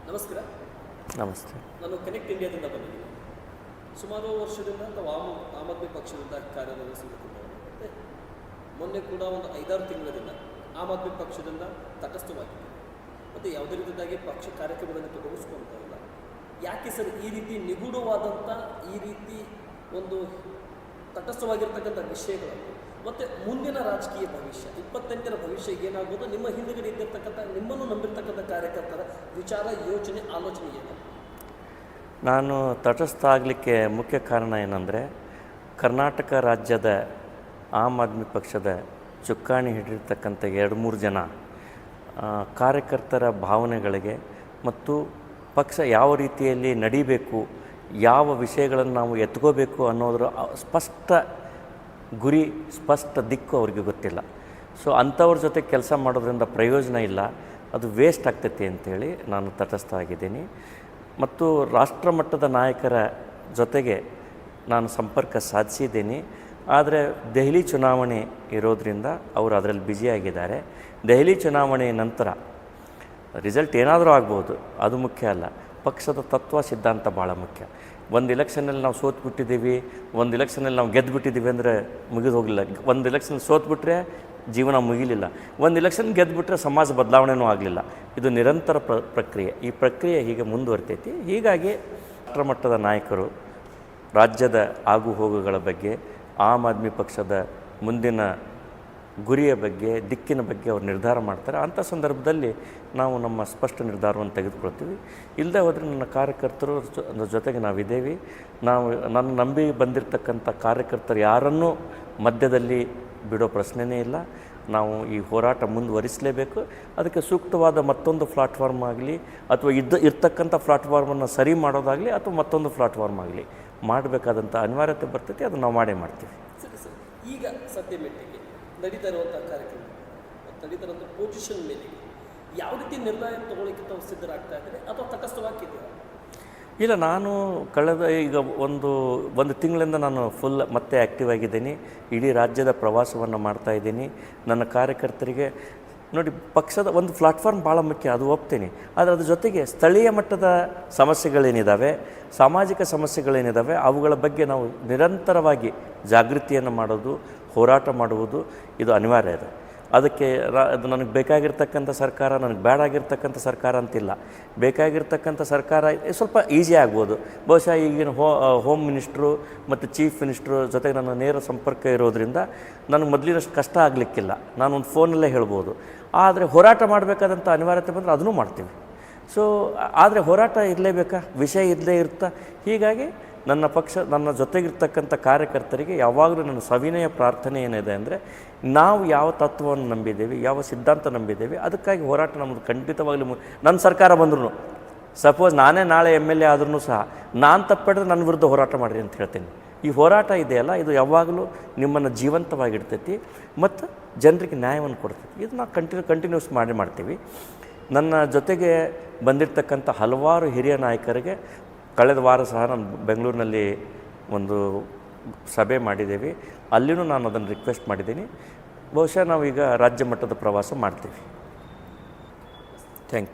ನಮಸ್ಕಾರ. ನಮಸ್ತೆ. ನಾನು ಕನೆಕ್ಟ್ ಇಂಡಿಯಾದಿಂದ ಬಂದಿದ್ದೀನಿ. ಸುಮಾರು ವರ್ಷದಿಂದ ನಾವು ಆಮ್ ಆದ್ಮಿ ಪಕ್ಷದಿಂದ ಕಾರ್ಯನಿರ್ವಹಿಸುತ್ತಿದ್ದೇವೆ. ಮತ್ತು ಮೊನ್ನೆ ಕೂಡ ಒಂದು 5-6 ತಿಂಗಳಿಂದ ಆಮ್ ಆದ್ಮಿ ಪಕ್ಷದಿಂದ ತಟಸ್ಥವಾಗಿದೆ. ಮತ್ತು ಯಾವುದೇ ರೀತಿಯಾಗಿ ಪಕ್ಷ ಕಾರ್ಯಕ್ರಮಗಳನ್ನು ತೊಡಗಿಸ್ಕೊಳ್ತಾ ಇಲ್ಲ. ಯಾಕೆ ಸರ್ ಈ ರೀತಿ ನಿಗೂಢವಾದಂಥ ಈ ರೀತಿ ಒಂದು ತಟಸ್ಥವಾಗಿರ್ತಕ್ಕಂಥ ವಿಷಯಗಳನ್ನು ಮತ್ತು ಮುಂದಿನ ರಾಜಕೀಯ ಭವಿಷ್ಯ 28ರ ಭವಿಷ್ಯ ಏನಾಗೋದು, ನಿಮ್ಮ ಹಿಂದುಗಡೆ ಇದ್ದಿರ್ತಕ್ಕಂಥ ನಿಮ್ಮನ್ನು ನಂಬಿರ್ತಕ್ಕಂಥ ಕಾರ್ಯಕರ್ತರ ವಿಚಾರ, ಯೋಚನೆ, ಆಲೋಚನೆ ಏನು? ನಾನು ತಟಸ್ಥ ಆಗಲಿಕ್ಕೆ ಮುಖ್ಯ ಕಾರಣ ಏನಂದರೆ, ಕರ್ನಾಟಕ ರಾಜ್ಯದ ಆಮ್ ಆದ್ಮಿ ಪಕ್ಷದ ಚುಕ್ಕಾಣಿ ಹಿಡಿದಿರ್ತಕ್ಕಂಥ 2-3 ಜನ ಕಾರ್ಯಕರ್ತರ ಭಾವನೆಗಳಿಗೆ ಮತ್ತು ಪಕ್ಷ ಯಾವ ರೀತಿಯಲ್ಲಿ ನಡಿಬೇಕು, ಯಾವ ವಿಷಯಗಳನ್ನು ನಾವು ಎತ್ಕೋಬೇಕು ಅನ್ನೋದರ ಸ್ಪಷ್ಟ ಗುರಿ, ಸ್ಪಷ್ಟ ದಿಕ್ಕು ಅವ್ರಿಗೆ ಗೊತ್ತಿಲ್ಲ. ಸೊ ಅಂಥವ್ರ ಜೊತೆ ಕೆಲಸ ಮಾಡೋದ್ರಿಂದ ಪ್ರಯೋಜನ ಇಲ್ಲ, ಅದು ವೇಸ್ಟ್ ಆಗ್ತೈತಿ ಅಂಥೇಳಿ ನಾನು ತಟಸ್ಥ ಆಗಿದ್ದೀನಿ. ಮತ್ತು ರಾಷ್ಟ್ರ ಮಟ್ಟದ ನಾಯಕರ ಜೊತೆಗೆ ನಾನು ಸಂಪರ್ಕ ಸಾಧಿಸಿದ್ದೀನಿ. ಆದರೆ ದೆಹಲಿ ಚುನಾವಣೆ ಇರೋದರಿಂದ ಅವರು ಅದರಲ್ಲಿ ಬ್ಯುಸಿಯಾಗಿದ್ದಾರೆ. ದೆಹಲಿ ಚುನಾವಣೆ ನಂತರ ರಿಸಲ್ಟ್ ಏನಾದರೂ ಆಗ್ಬೋದು, ಅದು ಮುಖ್ಯ ಅಲ್ಲ. ಪಕ್ಷದ ತತ್ವ ಸಿದ್ಧಾಂತ ಭಾಳ ಮುಖ್ಯ. ಒಂದು ಇಲೆಕ್ಷನಲ್ಲಿ ನಾವು ಸೋತ್ಬಿಟ್ಟಿದ್ದೀವಿ, ಒಂದು ಇಲೆಕ್ಷನಲ್ಲಿ ನಾವು ಗೆದ್ದುಬಿಟ್ಟಿದ್ದೀವಿ ಅಂದರೆ ಮುಗಿದು ಹೋಗಲಿಲ್ಲ. ಒಂದು ಇಲೆಕ್ಷನಲ್ಲಿ ಸೋತ್ಬಿಟ್ರೆ ಜೀವನ ಮುಗಿಲಿಲ್ಲ. ಒಂದು ಇಲೆಕ್ಷನ್ ಗೆದ್ದುಬಿಟ್ರೆ ಸಮಾಜ ಬದಲಾವಣೆಯೂ ಆಗಲಿಲ್ಲ. ಇದು ನಿರಂತರ ಪ್ರಕ್ರಿಯೆ. ಈ ಪ್ರಕ್ರಿಯೆ ಹೀಗೆ ಮುಂದುವರಿತೈತಿ. ಹೀಗಾಗಿ ರಾಷ್ಟ್ರಮಟ್ಟದ ನಾಯಕರು ರಾಜ್ಯದ ಆಗು ಹೋಗುಗಳ ಬಗ್ಗೆ, ಆಮ್ ಆದ್ಮಿ ಪಕ್ಷದ ಮುಂದಿನ ಗುರಿಯ ಬಗ್ಗೆ, ದಿಕ್ಕಿನ ಬಗ್ಗೆ ಅವ್ರು ನಿರ್ಧಾರ ಮಾಡ್ತಾರೆ. ಅಂಥ ಸಂದರ್ಭದಲ್ಲಿ ನಾವು ನಮ್ಮ ಸ್ಪಷ್ಟ ನಿರ್ಧಾರವನ್ನು ತೆಗೆದುಕೊಳ್ತೀವಿ. ಇಲ್ಲದೆ ಹೋದರೆ ನನ್ನ ಕಾರ್ಯಕರ್ತರು ಜೊತೆಗೆ ನಾವಿದ್ದೇವೆ. ನನ್ನ ನಂಬಿ ಬಂದಿರತಕ್ಕಂಥ ಕಾರ್ಯಕರ್ತರು ಯಾರನ್ನೂ ಮಧ್ಯದಲ್ಲಿ ಬಿಡೋ ಪ್ರಶ್ನೆಯೇ ಇಲ್ಲ. ನಾವು ಈ ಹೋರಾಟ ಮುಂದುವರಿಸಲೇಬೇಕು. ಅದಕ್ಕೆ ಸೂಕ್ತವಾದ ಮತ್ತೊಂದು ಪ್ಲಾಟ್ಫಾರ್ಮ್ ಆಗಲಿ, ಅಥವಾ ಇರ್ತಕ್ಕಂಥ ಪ್ಲಾಟ್ಫಾರ್ಮನ್ನು ಸರಿ ಮಾಡೋದಾಗಲಿ, ಅಥವಾ ಮತ್ತೊಂದು ಪ್ಲಾಟ್ಫಾರ್ಮ್ ಆಗಲಿ ಮಾಡಬೇಕಾದಂಥ ಅನಿವಾರ್ಯತೆ ಬರ್ತೈತಿ. ಅದು ನಾವು ಮಾಡೇ ಮಾಡ್ತೀವಿ. ಸರಿ ಸರ್, ಈಗ ಸದ್ಯ ಮಟ್ಟಿಗೆ ನಡೀತಾ ಇರುವಂಥ ಕಾರ್ಯಕ್ರಮ, ನಡೀತಾ ಇರುವಂಥ ಪೊಸಿಷನ್ ಮೇಲೆ ಯಾವ ರೀತಿ ನಿರ್ಣಯ ತಗೊಳ್ಳಿಕ್ಕೆ ತಾವು ಸಿದ್ಧರಾಗ್ತಾ ಇದ್ದಾರೆ ಅಥವಾ ತಟಸ್ಥವಾಗಿದ್ದೀರಾ? ಇಲ್ಲ, ನಾನು ಕಳೆದ ಈಗ ಒಂದು ತಿಂಗಳಿಂದ ನಾನು ಫುಲ್ ಮತ್ತೆ ಆ್ಯಕ್ಟಿವ್ ಆಗಿದ್ದೀನಿ. ಇಡೀ ರಾಜ್ಯದ ಪ್ರವಾಸವನ್ನು ಮಾಡ್ತಾಯಿದ್ದೀನಿ. ನನ್ನ ಕಾರ್ಯಕರ್ತರಿಗೆ ನೋಡಿ, ಪಕ್ಷದ ಒಂದು ಪ್ಲಾಟ್ಫಾರ್ಮ್ ಭಾಳ ಮುಖ್ಯ, ಅದು ಒಪ್ತೀನಿ. ಆದರೆ ಅದ್ರ ಜೊತೆಗೆ ಸ್ಥಳೀಯ ಮಟ್ಟದ ಸಮಸ್ಯೆಗಳೇನಿದ್ದಾವೆ, ಸಾಮಾಜಿಕ ಸಮಸ್ಯೆಗಳೇನಿದ್ದಾವೆ, ಅವುಗಳ ಬಗ್ಗೆ ನಾವು ನಿರಂತರವಾಗಿ ಜಾಗೃತಿಯನ್ನು ಮಾಡೋದು, ಹೋರಾಟ ಮಾಡುವುದು ಇದು ಅನಿವಾರ್ಯ ಇದೆ. ಅದಕ್ಕೆ ಅದು ನನಗೆ ಬೇಕಾಗಿರ್ತಕ್ಕಂಥ ಸರ್ಕಾರ, ನನಗೆ ಬೇಡಾಗಿರ್ತಕ್ಕಂಥ ಸರ್ಕಾರ ಅಂತಿಲ್ಲ. ಬೇಕಾಗಿರ್ತಕ್ಕಂಥ ಸರ್ಕಾರ ಸ್ವಲ್ಪ ಈಸಿ ಆಗ್ಬೋದು. ಬಹುಶಃ ಈಗಿನ ಹೋಮ್ ಮಿನಿಸ್ಟ್ರು ಮತ್ತು ಚೀಫ್ ಮಿನಿಸ್ಟ್ರು ಜೊತೆಗೆ ನನ್ನ ನೇರ ಸಂಪರ್ಕ ಇರೋದರಿಂದ ನನಗೆ ಮೊದಲಿನಷ್ಟು ಕಷ್ಟ ಆಗಲಿಕ್ಕಿಲ್ಲ. ನಾನು ಒಂದು ಫೋನಲ್ಲೇ ಹೇಳ್ಬೋದು. ಆದರೆ ಹೋರಾಟ ಮಾಡಬೇಕಾದಂಥ ಅನಿವಾರ್ಯತೆ ಬಂದರೆ ಅದನ್ನೂ ಮಾಡ್ತೀವಿ. ಸೊ ಆದರೆ ಹೋರಾಟ ಇರಲೇಬೇಕಾ, ವಿಷಯ ಇರಲೇ ಇರ್ತಾ. ಹೀಗಾಗಿ ನನ್ನ ಪಕ್ಷ, ನನ್ನ ಜೊತೆಗಿರ್ತಕ್ಕಂಥ ಕಾರ್ಯಕರ್ತರಿಗೆ ಯಾವಾಗಲೂ ನನ್ನ ಸವಿನಯ ಪ್ರಾರ್ಥನೆ ಏನಿದೆ ಅಂದರೆ, ನಾವು ಯಾವ ತತ್ವವನ್ನು ನಂಬಿದ್ದೇವೆ, ಯಾವ ಸಿದ್ಧಾಂತ ನಂಬಿದ್ದೇವೆ, ಅದಕ್ಕಾಗಿ ಹೋರಾಟ ನಮ್ಮದು ಖಂಡಿತವಾಗಲೂ. ನನ್ನ ಸರ್ಕಾರ ಬಂದ್ರೂ, ಸಪೋಸ್ ನಾನೇ ನಾಳೆ MLA ಆದ್ರೂ ಸಹ, ನಾನು ತಪ್ಪಿದ್ರೆ ನನ್ನ ವಿರುದ್ಧ ಹೋರಾಟ ಮಾಡಿರಿ ಅಂತ ಹೇಳ್ತೀನಿ. ಈ ಹೋರಾಟ ಇದೆಯಲ್ಲ, ಇದು ಯಾವಾಗಲೂ ನಿಮ್ಮನ್ನು ಜೀವಂತವಾಗಿಡ್ತೈತಿ ಮತ್ತು ಜನರಿಗೆ ನ್ಯಾಯವನ್ನು ಕೊಡ್ತೈತಿ. ಇದು ನಾವು ಕಂಟಿನ್ಯೂಸ್ ಮಾಡ್ತೀವಿ. ನನ್ನ ಜೊತೆಗೆ ಬಂದಿರತಕ್ಕಂಥ ಹಲವಾರು ಹಿರಿಯ ನಾಯಕರಿಗೆ ಕಳೆದ ವಾರ ಸಹ ನಾನು ಬೆಂಗಳೂರಿನಲ್ಲಿ ಒಂದು ಸಭೆ ಮಾಡಿದ್ದೇವೆ. ಅಲ್ಲಿಯೂ ನಾನು ಅದನ್ನು ರಿಕ್ವೆಸ್ಟ್ ಮಾಡಿದ್ದೀನಿ. ಬಹುಶಃ ನಾವೀಗ ರಾಜ್ಯ ಮಟ್ಟದ ಪ್ರವಾಸ ಮಾಡ್ತೀವಿ.